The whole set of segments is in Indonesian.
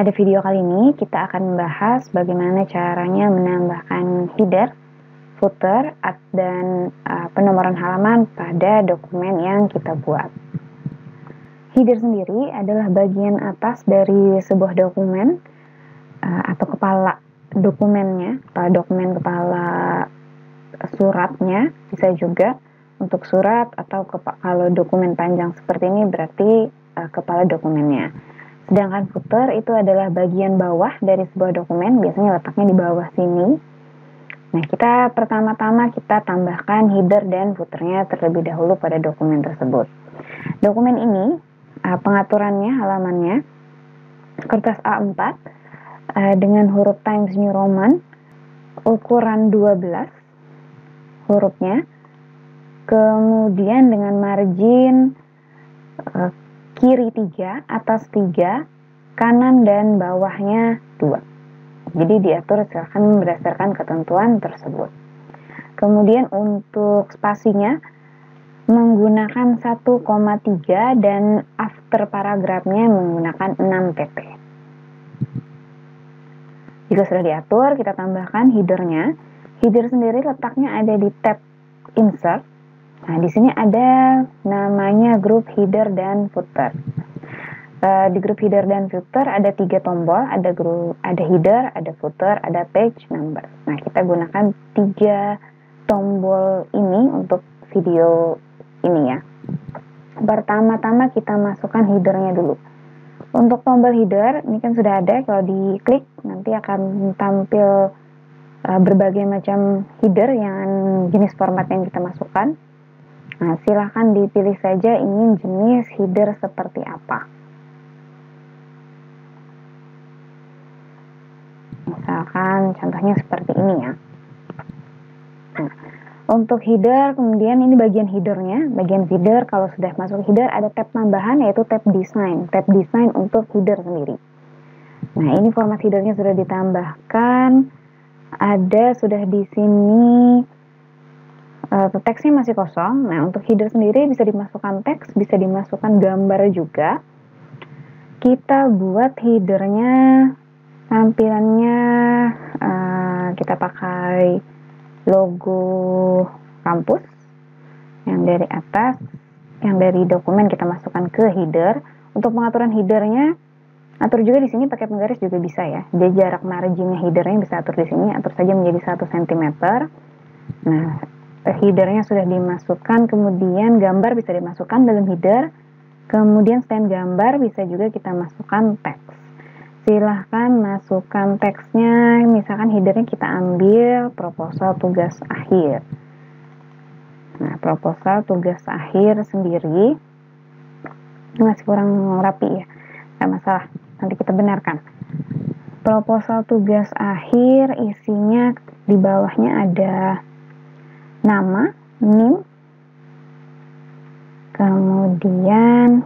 Pada video kali ini kita akan membahas bagaimana caranya menambahkan header, footer, dan penomoran halaman pada dokumen yang kita buat. Header sendiri adalah bagian atas dari sebuah dokumen atau kepala dokumennya, kepala suratnya, bisa juga untuk surat, atau kalau dokumen panjang seperti ini berarti kepala dokumennya. Sedangkan footer itu adalah bagian bawah dari sebuah dokumen, biasanya letaknya di bawah sini. Nah, pertama-tama kita tambahkan header dan footernya terlebih dahulu pada dokumen tersebut. Dokumen ini, pengaturannya, halamannya, kertas A4 dengan huruf Times New Roman, ukuran 12 hurufnya, kemudian dengan margin kiri 3, atas 3, kanan dan bawahnya 2. Jadi diatur silakan berdasarkan ketentuan tersebut. Kemudian untuk spasinya menggunakan 1,3 dan after paragrafnya menggunakan 6 pt. Jika sudah diatur, kita tambahkan headernya. Header sendiri letaknya ada di tab Insert. Nah, di sini ada namanya grup header dan footer. Di grup header dan footer ada 3 tombol, ada header, ada footer, ada page number. Nah, kita gunakan 3 tombol ini untuk video ini ya. Pertama-tama kita masukkan headernya dulu. Untuk tombol header, ini kan sudah ada, kalau diklik nanti akan tampil berbagai macam header yang jenis format yang kita masukkan. Nah, silahkan dipilih saja ingin jenis header seperti apa. Misalkan contohnya seperti ini ya. Nah, untuk header, kemudian ini bagian headernya. Bagian header, kalau sudah masuk header ada tab tambahan yaitu tab design. Tab design untuk header sendiri. Nah, ini format headernya sudah ditambahkan. Sudah di sini teksnya masih kosong. Nah, untuk header sendiri bisa dimasukkan teks, bisa dimasukkan gambar juga. Kita buat headernya, tampilannya kita pakai logo kampus yang dari atas, yang dari dokumen kita masukkan ke header. Untuk pengaturan headernya, atur juga di sini pakai penggaris juga bisa ya. Jadi jarak marginnya headernya bisa atur di sini, atur saja menjadi 1 cm. Nah, headernya sudah dimasukkan, kemudian gambar bisa dimasukkan dalam header, kemudian stand gambar bisa juga kita masukkan teks. Silahkan masukkan teksnya, misalkan headernya kita ambil proposal tugas akhir. Nah, proposal tugas akhir sendiri masih kurang rapi ya, nggak masalah, nanti kita benarkan. Proposal tugas akhir isinya di bawahnya ada nama, NIM, kemudian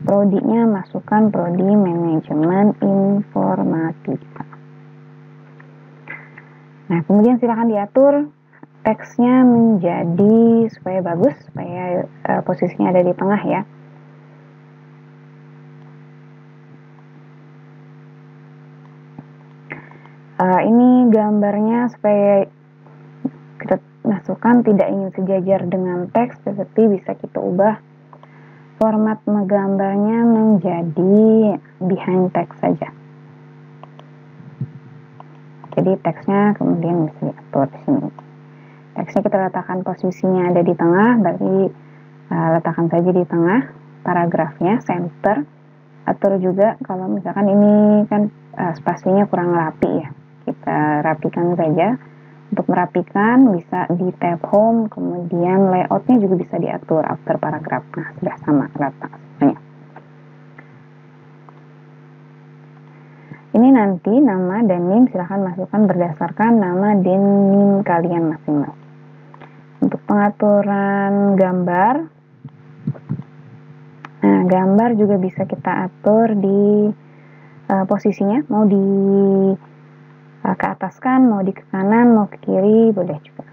prodinya masukkan prodi manajemen informatika. Nah, kemudian silakan diatur teksnya menjadi supaya bagus, supaya posisinya ada di tengah ya. Ini gambarnya supaya kita masukkan tidak ingin sejajar dengan teks, tetapi bisa kita ubah format menggambarnya menjadi behind text saja. Jadi teksnya kemudian bisa diatur di sini. Teksnya kita letakkan posisinya ada di tengah, berarti letakkan saja di tengah paragrafnya, center. Atur juga kalau misalkan ini kan spasinya kurang rapi ya, kita rapikan saja. Untuk merapikan bisa di tab home, kemudian layoutnya juga bisa diatur after paragraph. Nah, sudah sama rata semuanya. Ini nanti nama dan NIM silahkan masukkan berdasarkan nama dan NIM kalian masing-masing. Untuk pengaturan gambar, nah gambar juga bisa kita atur di posisinya, mau di ke atas kan, mau di ke kanan, mau ke kiri, boleh juga.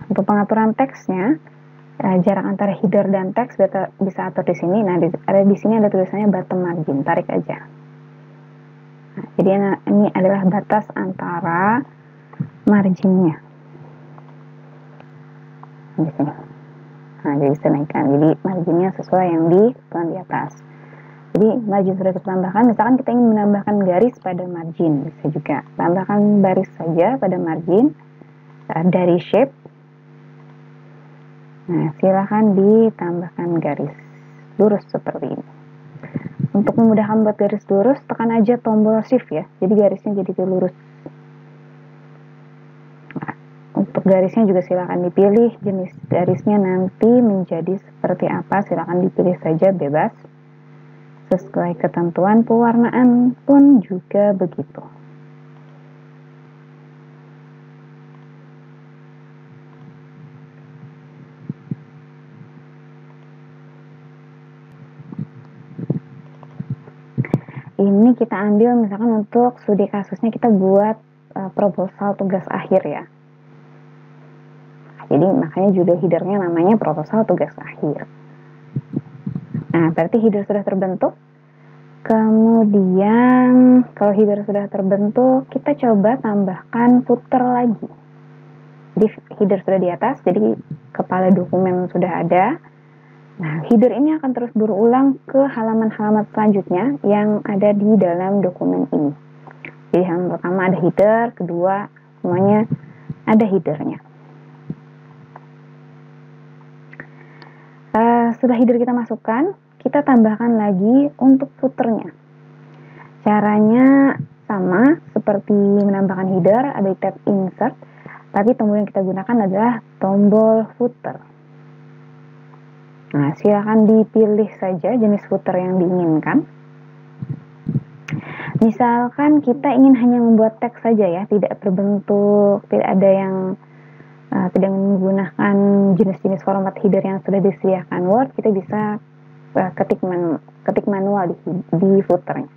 Untuk pengaturan teksnya, jarak antara header dan teks bisa atur di sini. Nah, di sini ada tulisannya bottom margin, tarik aja. Nah, jadi ini adalah batas antara marginnya di sini. Nah, jadi bisa naikkan. Jadi marginnya sesuai yang di atas. Jadi margin sudah kita tambahkan. Misalkan kita ingin menambahkan garis pada margin, bisa juga tambahkan baris saja pada margin dari shape. Nah, silahkan ditambahkan garis lurus seperti ini. Untuk memudahkan buat garis lurus, tekan aja tombol shift ya. Jadi garisnya jadi lurus. Nah, untuk garisnya juga silahkan dipilih jenis garisnya nanti menjadi seperti apa. Silahkan dipilih saja bebas. Sesuai ketentuan pewarnaan pun juga begitu. Ini kita ambil misalkan untuk studi kasusnya kita buat proposal tugas akhir ya. Jadi makanya judul headernya namanya proposal tugas akhir. Nah, berarti header sudah terbentuk. Kemudian kalau header sudah terbentuk, kita coba tambahkan footer lagi. Jadi header sudah di atas, jadi kepala dokumen sudah ada. Nah, header ini akan terus berulang ke halaman-halaman selanjutnya yang ada di dalam dokumen ini. Jadi halaman pertama ada header, kedua semuanya ada headernya. Setelah header kita masukkan, kita tambahkan lagi untuk footernya. Caranya sama seperti menambahkan header, ada di tab insert, tapi tombol yang kita gunakan adalah tombol footer. Nah, silakan dipilih saja jenis footer yang diinginkan. Misalkan kita ingin hanya membuat teks saja ya, tidak berbentuk, tidak ada yang tidak menggunakan jenis-jenis format header yang sudah disediakan Word, kita bisa ketik manual di footernya.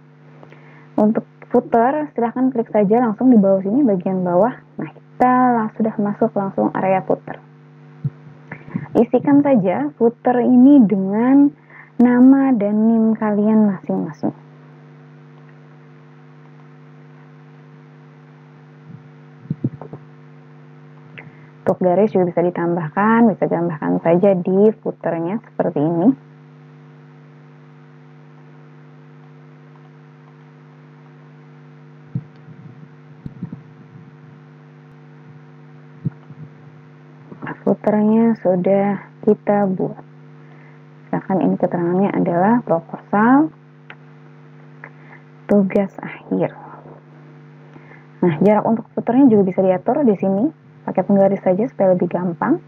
Untuk footer, silahkan klik saja langsung di bawah sini bagian bawah. Nah, kita sudah masuk langsung area footer. Isikan saja footer ini dengan nama dan NIM kalian masing-masing. Untuk garis juga bisa ditambahkan saja di footernya seperti ini. Footernya sudah kita buat. Misalkan ini keterangannya adalah proposal tugas akhir. Nah, jarak untuk footernya juga bisa diatur di sini. Pakai penggaris saja supaya lebih gampang.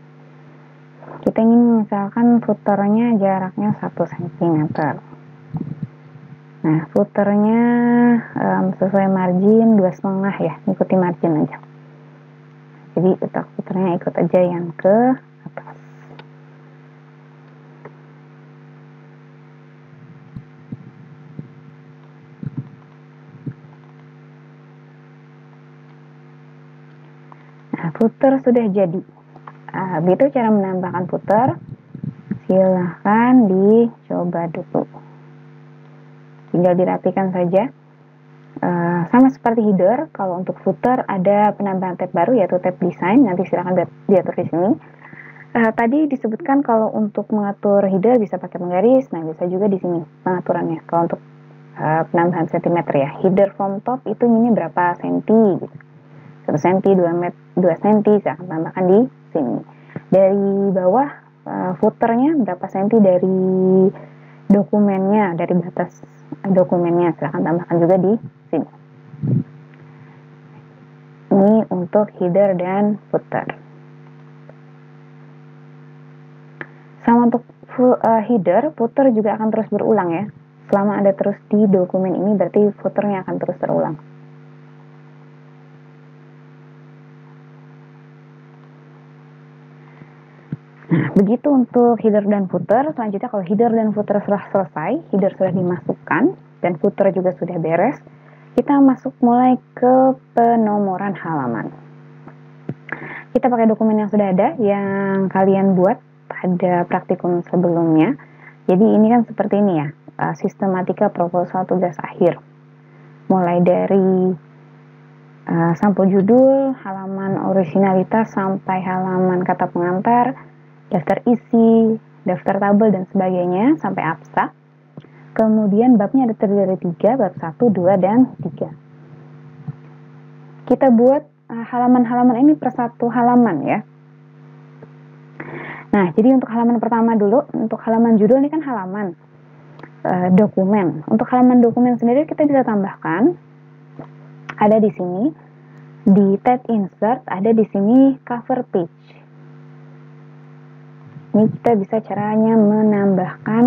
Kita ingin misalkan footernya jaraknya 1 cm. Nah, footernya sesuai margin 2,5 ya, ikuti margin aja. Jadi letak footernya ikut aja yang ke atas. Nah, footer sudah jadi. Begitu cara menambahkan footer. Silahkan dicoba dulu. Tinggal dirapikan saja. Sama seperti header, kalau untuk footer ada penambahan tab baru yaitu tab design. Nanti silahkan diatur di sini. Tadi disebutkan kalau untuk mengatur header bisa pakai penggaris. Nah, bisa juga di sini pengaturannya. Kalau untuk penambahan sentimeter ya, header from top itu ini berapa senti gitu. 1 cm, 2 cm, silahkan tambahkan di sini. Dari bawah footernya berapa senti dari dokumennya, dari batas dokumennya, silahkan tambahkan juga di sini. Ini untuk header dan footer. Sama untuk header, footer juga akan terus berulang ya. Selama ada terus di dokumen ini berarti footernya akan terus terulang. Nah, begitu untuk header dan footer. Selanjutnya kalau header dan footer sudah selesai, header sudah dimasukkan, dan footer juga sudah beres, kita masuk mulai ke penomoran halaman. Kita pakai dokumen yang sudah ada, yang kalian buat ada praktikum sebelumnya. Jadi ini kan seperti ini ya, sistematika proposal tugas akhir. Mulai dari sampul judul, halaman originalitas, sampai halaman kata pengantar, daftar isi, daftar tabel, dan sebagainya, sampai abstrak. Kemudian babnya ada terdiri dari 3, bab 1, 2, dan 3. Kita buat halaman-halaman ini per satu halaman ya. Nah, jadi untuk halaman pertama dulu, untuk halaman judul ini kan halaman dokumen. Untuk halaman dokumen sendiri kita bisa tambahkan, ada di sini di tab insert, ada di sini cover page. Ini kita bisa caranya menambahkan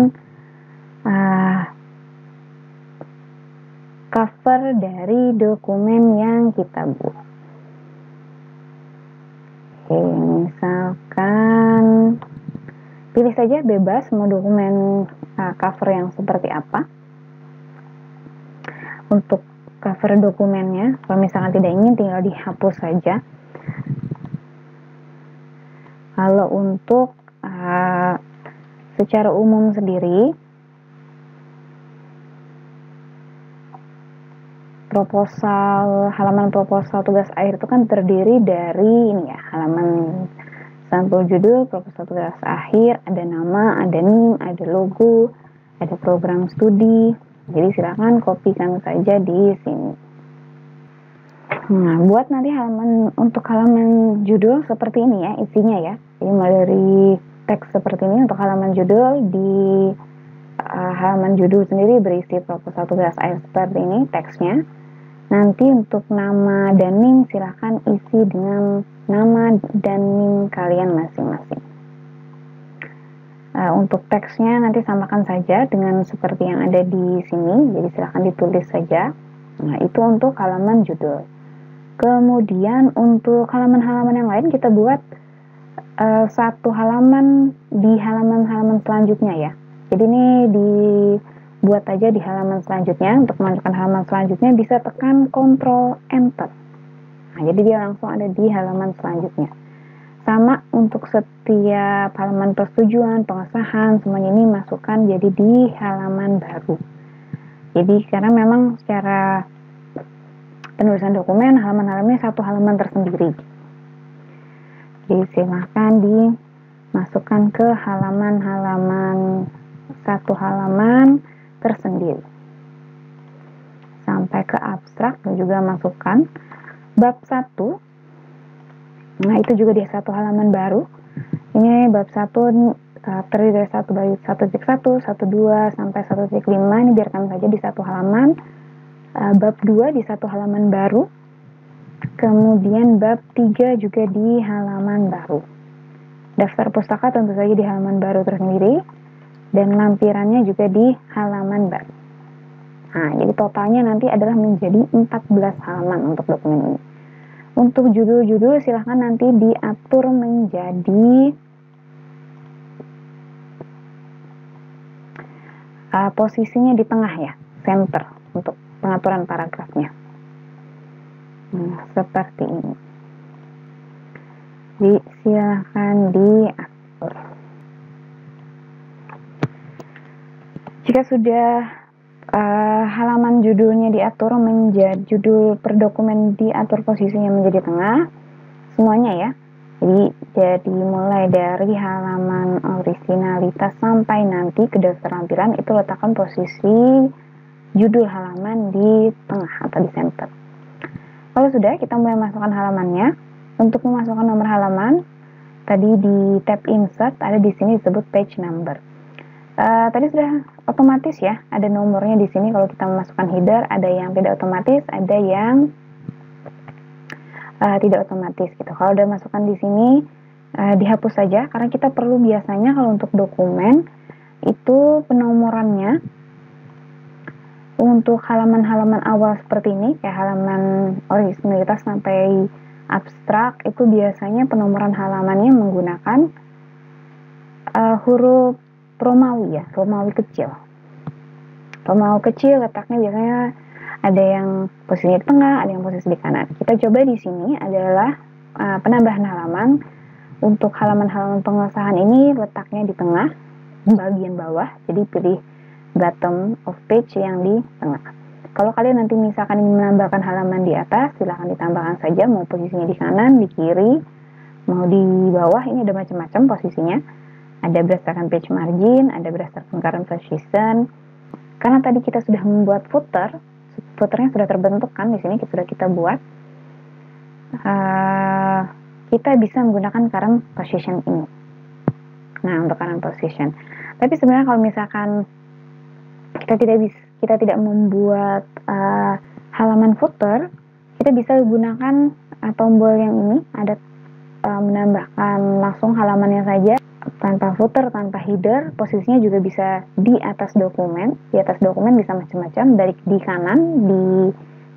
cover dari dokumen yang kita buat. Oke, misalkan pilih saja bebas mau dokumen cover yang seperti apa. Untuk cover dokumennya, kalau misalkan tidak ingin, tinggal dihapus saja. Kalau untuk secara umum sendiri, halaman proposal tugas akhir itu kan terdiri dari ini ya, halaman sampul judul, proposal tugas akhir, ada nama, ada NIM, ada logo, ada program studi. Jadi silakan kopikan saja di sini. Nah, buat nanti untuk halaman judul seperti ini ya isinya ya. Jadi mulai dari teks seperti ini untuk halaman judul. Di halaman judul sendiri berisi proposal tugas akhir seperti ini teksnya. Nanti untuk nama dan NIM silahkan isi dengan nama dan NIM kalian masing-masing. Untuk teksnya nanti samakan saja dengan seperti yang ada di sini, jadi silahkan ditulis saja. Nah, itu untuk halaman judul. Kemudian untuk halaman-halaman yang lain kita buat satu halaman di halaman-halaman selanjutnya ya. Jadi ini dibuat aja di halaman selanjutnya. Untuk melanjutkan halaman selanjutnya bisa tekan Ctrl Enter. Nah, jadi dia langsung ada di halaman selanjutnya. Sama untuk setiap halaman persetujuan, pengesahan, semuanya ini masukkan jadi di halaman baru. Jadi karena memang secara penulisan dokumen, halaman-halamannya satu halaman tersendiri. Jadi silahkan dimasukkan ke halaman-halaman satu halaman tersendiri. Sampai ke abstrak dan juga masukkan bab 1. Nah, itu juga di satu halaman baru. Ini bab 1 terdiri dari 1.1, 1.2 sampai 1.5. Ini biarkan saja di satu halaman. Bab 2 di satu halaman baru. Kemudian bab 3 juga di halaman baru. Daftar pustaka tentu saja di halaman baru tersendiri. Dan lampirannya juga di halaman baru. Nah, jadi totalnya nanti adalah menjadi 14 halaman untuk dokumen ini. Untuk judul-judul silahkan nanti diatur menjadi posisinya di tengah ya, center untuk pengaturan paragrafnya. Nah, seperti ini. Jadi silahkan diatur. Jika sudah halaman judulnya diatur menjadi judul per dokumen diatur posisinya menjadi tengah semuanya ya. Jadi mulai dari halaman originalitas sampai nanti ke daftar lampiran itu letakkan posisi judul halaman di tengah atau di center. Kalau sudah, kita mulai masukkan halamannya. Untuk memasukkan nomor halaman tadi di tab insert ada di sini disebut page number. Tadi sudah otomatis ya, ada nomornya di sini. Kalau kita memasukkan header, ada yang tidak otomatis, ada yang tidak otomatis gitu. Kalau udah masukkan di sini, dihapus saja karena kita perlu biasanya kalau untuk dokumen itu penomorannya untuk halaman-halaman awal seperti ini, kayak halaman originalitas sampai abstrak, itu biasanya penomoran halamannya menggunakan huruf Romawi ya, Romawi kecil. Romawi kecil letaknya biasanya ada yang posisinya di tengah, ada yang posisi di kanan. Kita coba di sini adalah penambahan halaman Untuk halaman-halaman pengesahan ini letaknya di tengah, bagian bawah, jadi pilih bottom of page yang di tengah. Kalau kalian nanti misalkan ingin menambahkan halaman di atas, silahkan ditambahkan saja, mau posisinya di kanan, di kiri, mau di bawah. Ini ada macam-macam posisinya. Ada berdasarkan page margin, ada berdasarkan current position. Karena tadi kita sudah membuat footer, footernya sudah terbentuk kan di sini sudah kita buat. Kita bisa menggunakan current position ini. Nah, untuk current position. Tapi sebenarnya kalau misalkan kita tidak membuat halaman footer, kita bisa gunakan tombol yang ini, ada menambahkan langsung halamannya saja tanpa footer, tanpa header. Posisinya juga bisa di atas dokumen. Di atas dokumen bisa macam-macam, dari di kanan, di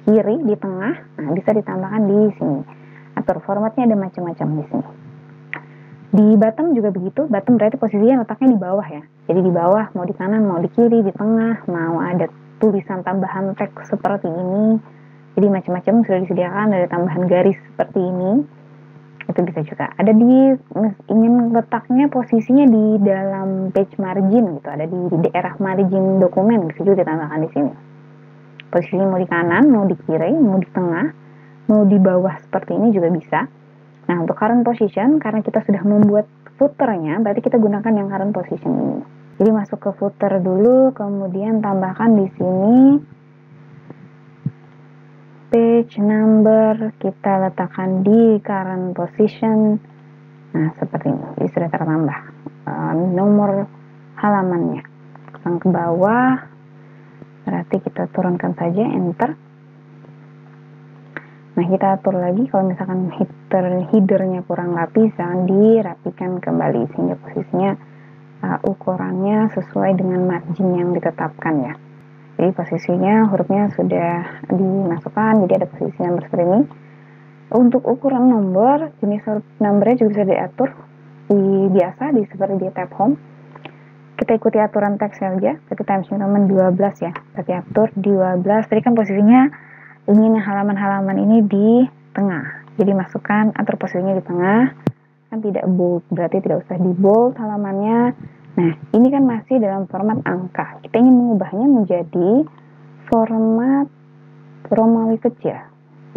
kiri, di tengah. Nah, bisa ditambahkan di sini. Atur formatnya ada macam-macam di sini. Di bottom juga begitu. Bottom berarti posisinya letaknya di bawah ya. Jadi di bawah, mau di kanan, mau di kiri, di tengah, mau ada tulisan tambahan teks seperti ini. Jadi macam-macam sudah disediakan, ada tambahan garis seperti ini. Itu bisa juga. Ada di ingin letaknya posisinya di dalam page margin gitu, ada di daerah margin dokumen, bisa juga ditambahkan di sini. Posisinya mau di kanan, mau di kiri, mau di tengah, mau di bawah seperti ini juga bisa. Nah, untuk current position, karena kita sudah membuat footernya, berarti kita gunakan yang current position ini. Jadi masuk ke footer dulu, kemudian tambahkan di sini page number, kita letakkan di current position. Nah, seperti ini. Jadi sudah tertambah nomor halamannya. Ke bawah, berarti kita turunkan saja, enter. Nah, kita atur lagi kalau misalkan headernya kurang rapi, jangan dirapikan kembali sehingga posisinya ukurannya sesuai dengan margin yang ditetapkan ya. Jadi posisinya hurufnya sudah dimasukkan, jadi ada posisi nomor seperti ini. Untuk ukuran nomor, jenis huruf nomornya juga bisa diatur biasa seperti di tab home. Kita ikuti aturan teks saja, berarti times New Roman 12 ya. Berarti atur 12, tadi kan posisinya ingin halaman-halaman ini di tengah, jadi masukkan atur posisinya di tengah, kan tidak bold, berarti tidak usah di bold halamannya. Nah, ini kan masih dalam format angka, kita ingin mengubahnya menjadi format Romawi kecil.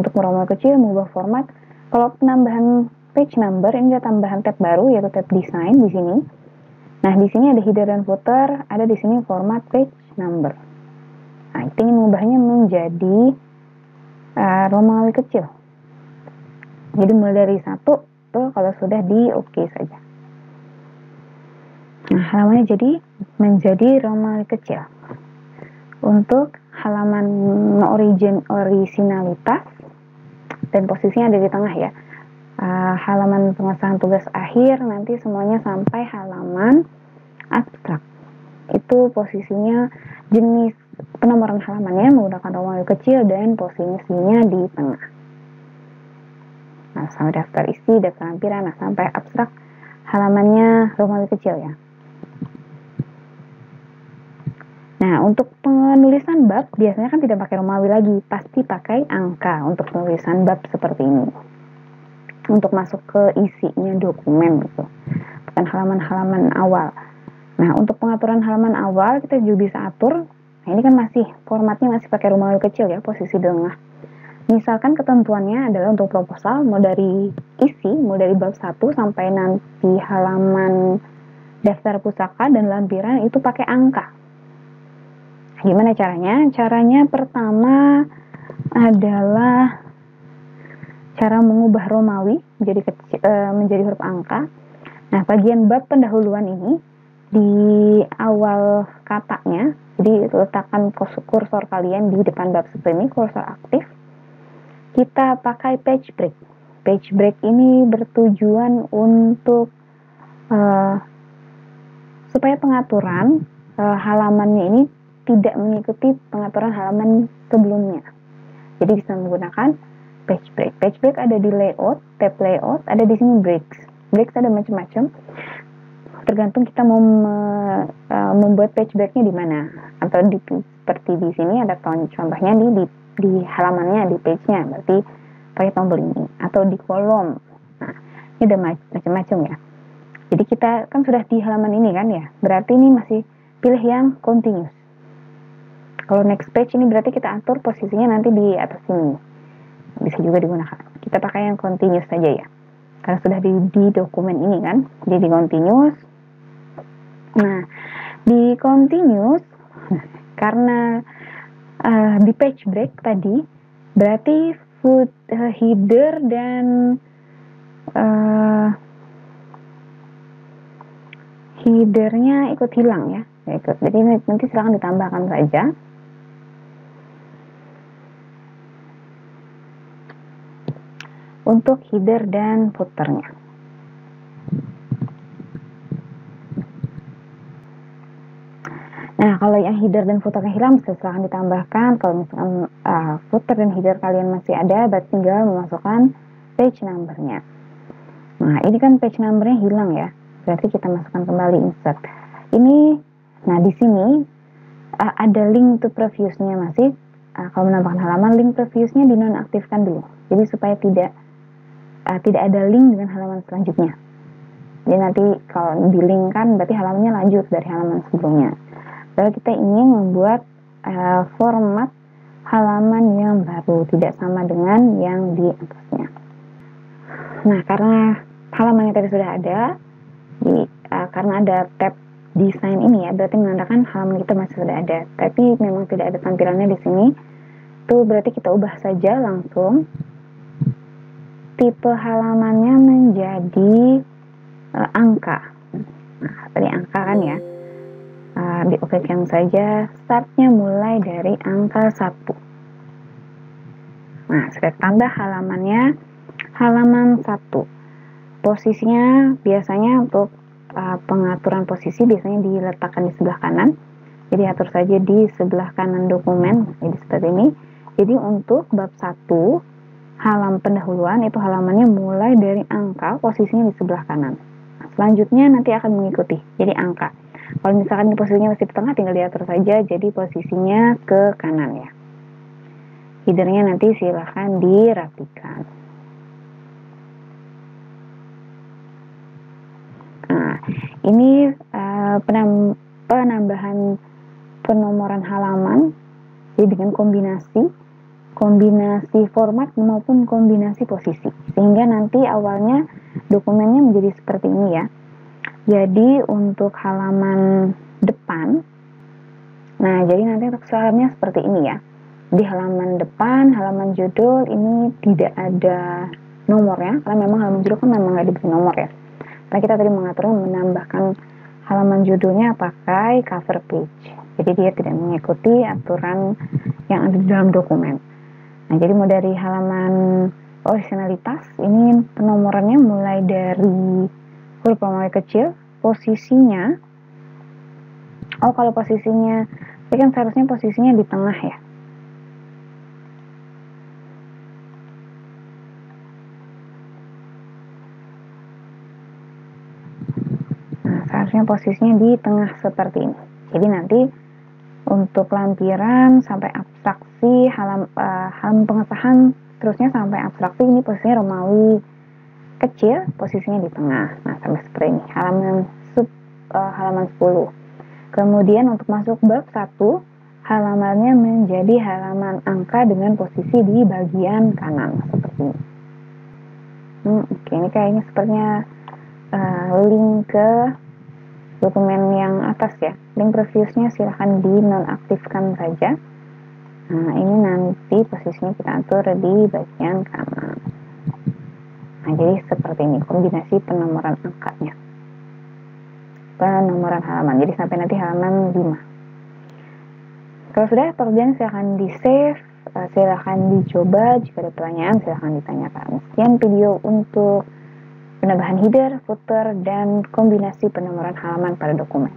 Untuk Romawi kecil mengubah format, kalau penambahan page number, ini ada tambahan tab baru yaitu tab design di sini. Nah, di sini ada header dan footer, ada di sini format page number. Nah, kita ingin mengubahnya menjadi Romawi kecil. Jadi mulai dari 1 tuh kalau sudah di oke saja. Nah, halamannya jadi menjadi Romawi kecil. Untuk halaman originalitas dan posisinya ada di tengah ya. Halaman pengesahan tugas akhir nanti semuanya sampai halaman abstrak. Itu posisinya jenis penomoran halamannya menggunakan Romawi kecil dan posisinya di tengah. Nah, sama daftar isi, daftar lampiran, nah sampai abstrak halamannya Romawi kecil ya. Nah, untuk penulisan bab biasanya kan tidak pakai Romawi lagi, pasti pakai angka untuk penulisan bab seperti ini. Untuk masuk ke isinya dokumen gitu, bukan halaman-halaman awal. Nah, untuk pengaturan halaman awal kita juga bisa atur. Nah, ini kan masih formatnya masih pakai Romawi kecil ya, posisi di tengah. Misalkan ketentuannya adalah untuk proposal mau dari isi, mau dari bab 1 sampai nanti halaman daftar pusaka dan lampiran itu pakai angka. Gimana caranya? Caranya pertama adalah cara mengubah Romawi menjadi huruf angka. Nah, bagian bab pendahuluan ini di awal katanya, jadi letakkan kursor kalian di depan bab seperti ini, kursor aktif. Kita pakai page break. Page break ini bertujuan untuk supaya pengaturan halamannya ini tidak mengikuti pengaturan halaman sebelumnya. Jadi bisa menggunakan page break. Page break ada di layout, tab layout, ada di sini breaks. Breaks ada macam-macam. Tergantung kita mau membuat page breaknya di mana. Atau seperti di sini ada contohnya di halamannya, di page-nya. Berarti pakai tombol ini. Atau di kolom. Nah, Ini ada macam-macam ya. Jadi kita kan sudah di halaman ini kan ya, berarti ini masih pilih yang continuous. Kalau next page ini berarti kita atur posisinya nanti di atas sini. Bisa juga digunakan. Kita pakai yang continuous saja ya. Karena sudah di dokumen ini kan, jadi di continuous. Nah, di continuous karena di page break tadi, berarti header dan headernya ikut hilang ya. Jadi nanti silakan ditambahkan saja. Untuk header dan footernya. Nah, kalau yang header dan footernya hilang, silahkan ditambahkan. Kalau misalkan footer dan header kalian masih ada, berarti tinggal memasukkan page number-nya. Nah, ini kan page number-nya hilang ya. Berarti kita masukkan kembali insert. Ini, nah di sini ada link to previous-nya masih. Kalau menambahkan halaman, link previous-nya dinonaktifkan dulu. Jadi supaya tidak ada link dengan halaman selanjutnya. Jadi nanti kalau di-link-kan berarti halamannya lanjut dari halaman sebelumnya. Lalu kita ingin membuat format halaman yang baru, tidak sama dengan yang di atasnya. Nah, karena halamannya tadi sudah ada, karena ada tab desain ini ya, berarti menandakan halaman kita masih sudah ada. Tapi memang tidak ada tampilannya di sini. Itu berarti kita ubah saja langsung tipe halamannya menjadi angka. Nah, tadi angka kan ya. Diokekan saja, startnya mulai dari angka 1. Nah, saya tambah halamannya halaman 1. Posisinya biasanya untuk pengaturan posisi biasanya diletakkan di sebelah kanan. Jadi atur saja di sebelah kanan dokumen, jadi seperti ini. Jadi untuk bab 1 halaman pendahuluan itu halamannya mulai dari angka, posisinya di sebelah kanan. Nah, selanjutnya nanti akan mengikuti, jadi angka. Kalau misalkan posisinya masih di tengah, tinggal diatur saja jadi posisinya ke kanan ya. Headernya nanti silahkan dirapikan. Nah, ini penambahan penomoran halaman jadi dengan kombinasi format maupun kombinasi posisi, sehingga nanti awalnya dokumennya menjadi seperti ini ya. Jadi untuk halaman depan, nah jadi nanti untuk halamannya seperti ini ya. Di halaman depan, halaman judul ini tidak ada nomornya, karena memang halaman judul kan memang nggak diberi nomor ya. Karena kita tadi mengaturnya menambahkan halaman judulnya pakai cover page, jadi dia tidak mengikuti aturan yang ada di dalam dokumen. Nah, jadi mau dari halaman originalitas, ini penomorannya mulai dari huruf mulai kecil, posisinya, kalau posisinya, ini kan seharusnya posisinya di tengah ya. Nah, seharusnya posisinya di tengah seperti ini. Jadi nanti untuk lampiran sampai abstraksi, halaman pengesahan, terusnya sampai abstraksi, ini posisinya Romawi kecil, posisinya di tengah. Nah, sampai seperti ini, halaman 10. Kemudian untuk masuk bab 1, halamannya menjadi halaman angka dengan posisi di bagian kanan, seperti ini. Oke, ini kayaknya sepertinya link ke dokumen yang atas ya. Link previousnya silahkan dinonaktifkan saja. Nah, ini nanti posisinya kita atur di bagian kanan. Nah, jadi seperti ini kombinasi penomoran angkanya, penomoran halaman. Jadi sampai nanti halaman 5. Kalau sudah pekerjaan silahkan di save, silahkan dicoba. Jika ada pertanyaan silahkan ditanyakan. Sekian video untuk penambahan header, footer, dan kombinasi penomoran halaman pada dokumen.